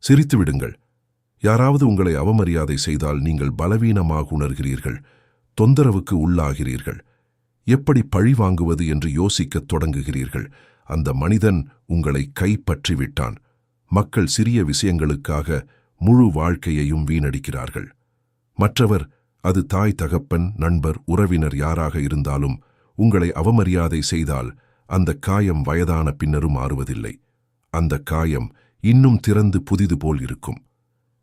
சிரித்து விடுங்கள். யாராவது உங்களை அவமரியாதை செய்தால் நீங்கள் பலவீனமாக உணர்கிறீர்கள், தொந்தரவுக்கு உள்ளாகிறீர்கள். எப்படி பழி வாங்குவது என்று யோசிக்கத் தொடங்குகிறீர்கள். அந்த மனிதன் உங்களை கைப்பற்றிவிட்டான். மக்கள் சிறிய விஷயங்களுக்காக முழு வாழ்க்கையையும் வீணடிக்கிறார்கள். மற்றவர், அது தாய், தகப்பன், நண்பர், உறவினர் யாராக இருந்தாலும், உங்களை அவமரியாதை செய்தால் அந்த காயம் வயதான பின்னரும் மாறுவதில்லை. அந்த காயம் இன்னும் திறந்து புதிது போல் இருக்கும்.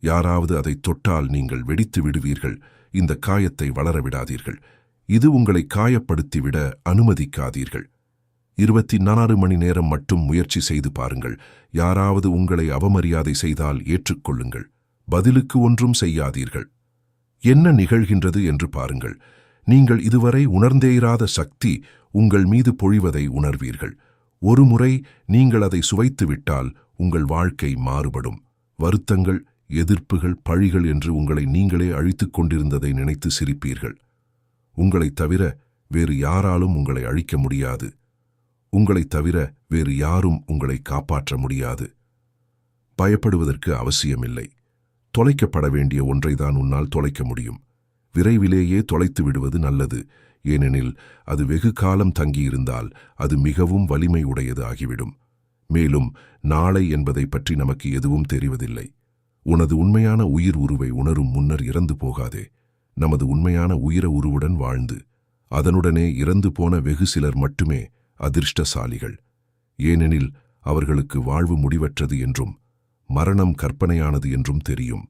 யாராவது அதை தொட்டால் நீங்கள் வெடித்து விடுவீர்கள். இந்த காயத்தை வளரவிடாதீர்கள். இது உங்களை காயப்படுத்திவிட அனுமதிக்காதீர்கள். 24 மணி நேரம் மட்டும் முயற்சி செய்து பாருங்கள். யாராவது உங்களை அவமரியாதை செய்தால் ஏற்றுக்கொள்ளுங்கள். பதிலுக்கு ஒன்றும் செய்யாதீர்கள். என்ன நிகழ்கின்றது என்று பாருங்கள். நீங்கள் இதுவரை உணர்ந்தேயிராத சக்தி உங்கள் மீது பொழிவதை உணர்வீர்கள். ஒருமுறை நீங்கள் அதை சுவைத்துவிட்டால் உங்கள் வாழ்க்கை மாறுபடும். வருத்தங்கள், எதிர்ப்புகள், பழிகள் என்று உங்களை நீங்களே அழித்துக் கொண்டிருந்ததை நினைத்து சிரிப்பீர்கள். உங்களைத் தவிர வேறு யாராலும் உங்களை அழிக்க முடியாது. உங்களைத் தவிர வேறு யாரும் உங்களை காப்பாற்ற முடியாது. பயப்படுவதற்கு அவசியமில்லை. தொலைக்கப்பட வேண்டிய ஒன்றைதான் உன்னால் தொலைக்க முடியும். விரைவிலேயே தொலைத்து விடுவது நல்லது. ஏனெனில் அது வெகு காலம் தங்கியிருந்தால் அது மிகவும் வலிமை உடையது ஆகிவிடும். மேலும் நாளை என்பதை பற்றி நமக்கு எதுவும் தெரிவதில்லை. உனது உண்மையான உயிர் உருவை உணரும் முன்னர் இறந்து போகாதே. நமது உண்மையான உயிர உருவுடன் வாழ்ந்து அதனுடனே இறந்து போன வெகு சிலர் மட்டுமே அதிர்ஷ்டசாலிகள். ஏனெனில் அவர்களுக்கு வாழ்வு முடிவற்றது என்றும் மரணம் கற்பனையானது என்றும் தெரியும்.